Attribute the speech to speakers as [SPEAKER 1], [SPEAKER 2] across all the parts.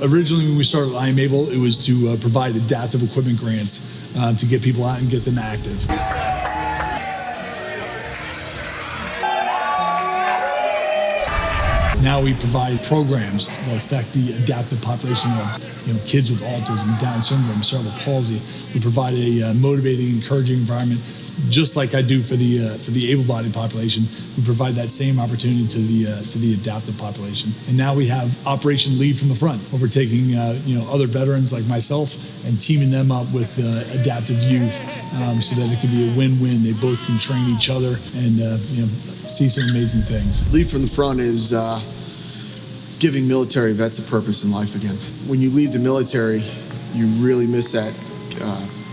[SPEAKER 1] Originally, when we started I Am Able, it was to provide adaptive equipment grants to get people out and get them active. Now we provide programs that affect the adaptive population of kids with autism, Down syndrome, cerebral palsy. We provide a motivating, encouraging environment, just like I do for the able-bodied population. We provide that same opportunity to the adaptive population. And now we have Operation Lead from the Front, where we're taking other veterans like myself and teaming them up with adaptive youth, so that it can be a win-win. They both can train each other and see some amazing things.
[SPEAKER 2] Lead from the Front is giving military vets a purpose in life again. When you leave the military, you really miss that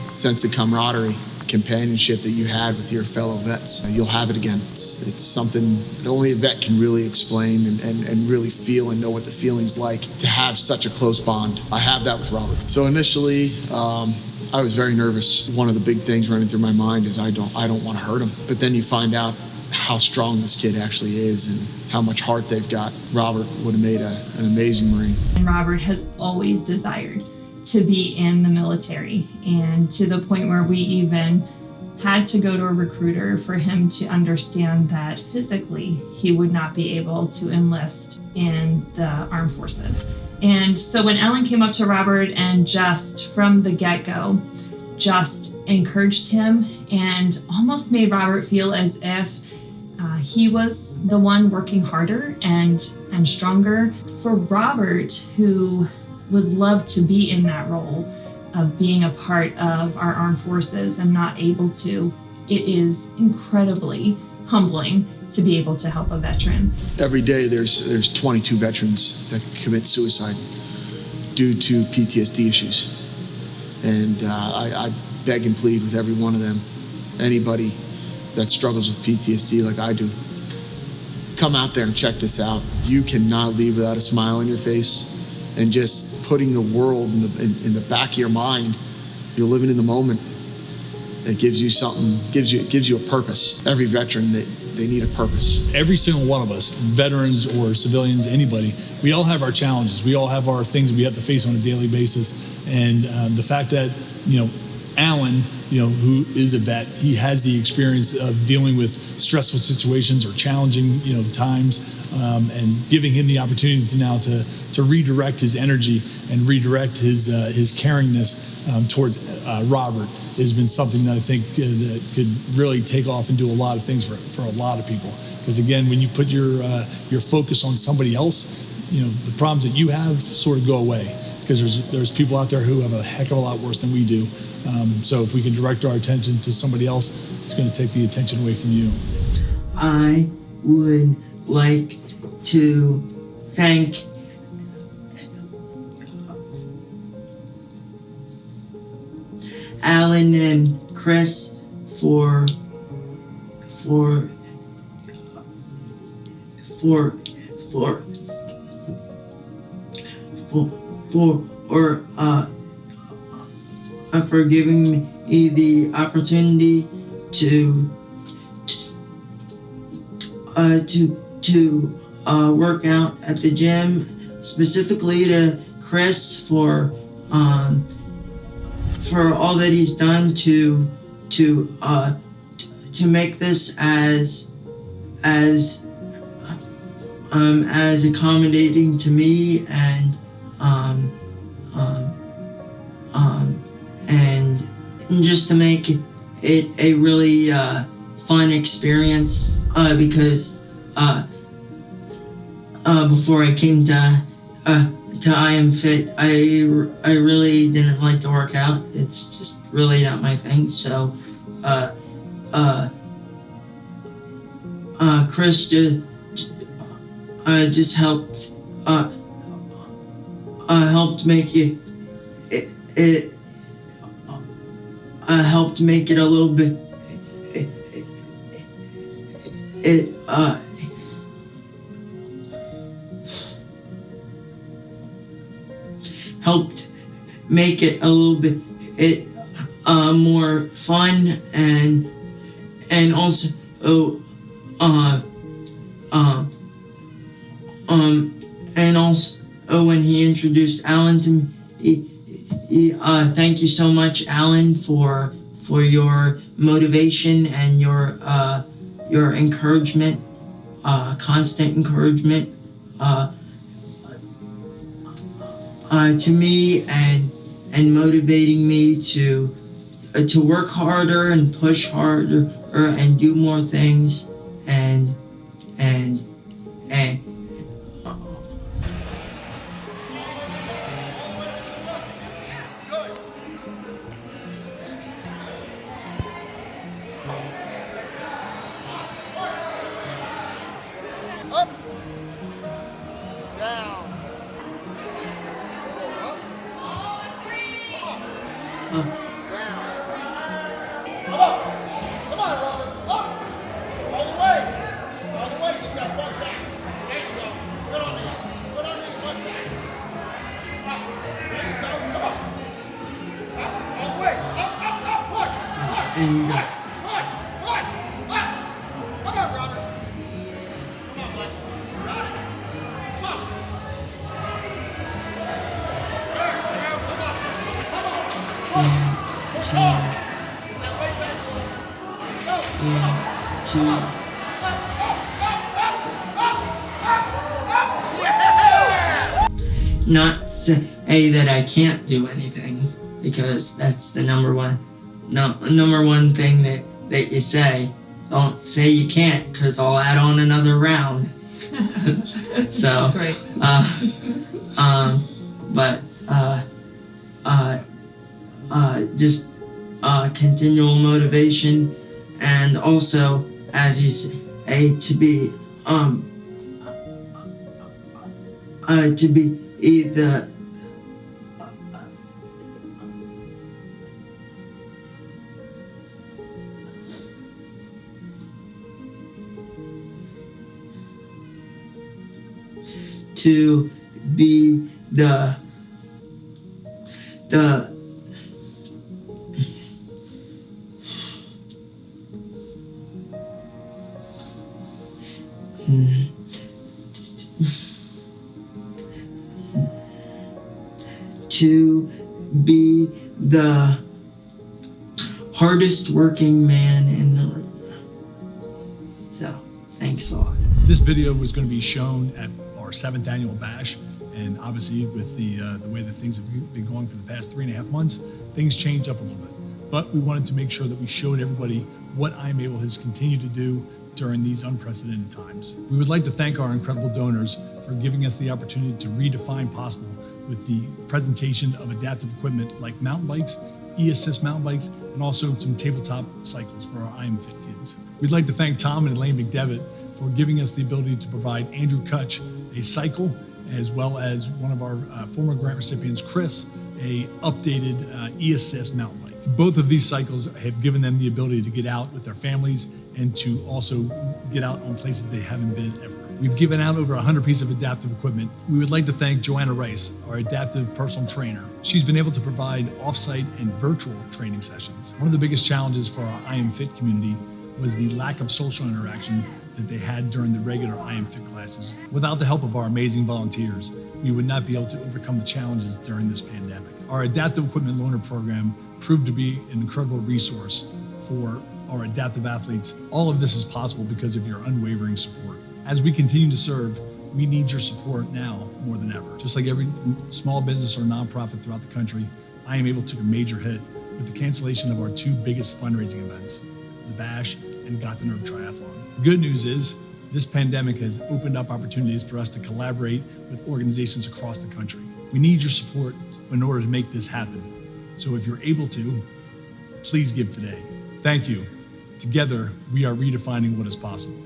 [SPEAKER 2] sense of camaraderie, companionship that you had with your fellow vets. You'll have it again. It's something that only a vet can really explain and really feel and know what the feeling's like to have such a close bond. I have that with Robert. So initially, I was very nervous. One of the big things running through my mind is I don't want to hurt him. But then you find out how strong this kid actually is and how much heart they've got. Robert would have made an amazing Marine.
[SPEAKER 3] And Robert has always desired to be in the military, and to the point where we even had to go to a recruiter for him to understand that physically he would not be able to enlist in the armed forces. And so when Ellen came up to Robert and just from the get-go just encouraged him and almost made Robert feel as if he was the one working harder and stronger. For Robert, who would love to be in that role of being a part of our armed forces and not able to, it is incredibly humbling to be able to help a veteran.
[SPEAKER 2] Every day there's 22 veterans that commit suicide due to PTSD issues. And I beg and plead with every one of them, anybody that struggles with PTSD like I do, come out there and check this out. You cannot leave without a smile on your face, and just putting the world in the back of your mind. You're living in the moment. It gives you something, gives you a purpose. Every veteran, they need a purpose.
[SPEAKER 1] Every single one of us, veterans or civilians, anybody, we all have our challenges. We all have our things we have to face on a daily basis. And the fact that, Alan, who is a vet, he has the experience of dealing with stressful situations or challenging, times, and giving him the opportunity to redirect his energy and redirect his caringness towards Robert has been something that I think could really take off and do a lot of things for a lot of people. Because again, when you put your focus on somebody else, the problems that you have sort of go away. Because there's people out there who have a heck of a lot worse than we do. So if we can direct our attention to somebody else, it's going to take the attention away from you.
[SPEAKER 4] I would like to thank Alan and Chris for giving me the opportunity to work out at the gym, specifically to Chris for all that he's done to make this as accommodating to me and just to make it a really fun experience, because before I came to I Am Fit, I really didn't like to work out. It's just really not my thing. So Chris just helped make it helped make it a little bit. Helped make it a little bit more fun and also and also when he introduced Alan to me. Thank you so much, Alan, for your motivation and your encouragement, constant encouragement to me and motivating me to work harder and push harder and do more things and
[SPEAKER 5] Up, down,
[SPEAKER 4] uh,
[SPEAKER 5] down. Come on, Robert, up, all the way, get that butt back. There you go, good on you, butt back. Up, there you go, come on. Up, all the way, up, push,
[SPEAKER 4] and
[SPEAKER 5] push, up. Come on, Robert. Come on, bud. Got it. Come on. There, come on. Push on. Get that weight back. Go.
[SPEAKER 4] to
[SPEAKER 5] Yeah!
[SPEAKER 4] not say that I can't do anything, because that's the number one thing that you say. Don't say you can't, because I'll add on another round. So
[SPEAKER 3] That's right.
[SPEAKER 4] Just continual motivation, and also, as you say, to be the to be the to be the hardest working man in the room. So, thanks a lot.
[SPEAKER 1] This video was going to be shown at our 7th annual bash, and obviously with the way that things have been going for the past 3.5 months, things changed up a little bit. But we wanted to make sure that we showed everybody what I'm Able has continued to do during these unprecedented times. We would like to thank our incredible donors for giving us the opportunity to redefine possible with the presentation of adaptive equipment like mountain bikes, e-assist mountain bikes, and also some tabletop cycles for our I Am Fit kids. We'd like to thank Tom and Elaine McDevitt for giving us the ability to provide Andrew Kutch a cycle, as well as one of our former grant recipients, Chris, a updated e-assist mountain bike. Both of these cycles have given them the ability to get out with their families and to also get out on places they haven't been ever. We've given out over 100 pieces of adaptive equipment. We would like to thank Joanna Rice, our adaptive personal trainer. She's been able to provide off-site and virtual training sessions. One of the biggest challenges for our I Am Fit community was the lack of social interaction that they had during the regular I Am Fit classes. Without the help of our amazing volunteers, we would not be able to overcome the challenges during this pandemic. Our adaptive equipment loaner program proved to be an incredible resource for our adaptive athletes. All of this is possible because of your unwavering support. As we continue to serve, we need your support now more than ever. Just like every small business or nonprofit throughout the country, I Am Able took a major hit with the cancellation of our 2 biggest fundraising events, the Bash and Got the Nerve Triathlon. The good news is, this pandemic has opened up opportunities for us to collaborate with organizations across the country. We need your support in order to make this happen. So if you're able to, please give today. Thank you. Together, we are redefining what is possible.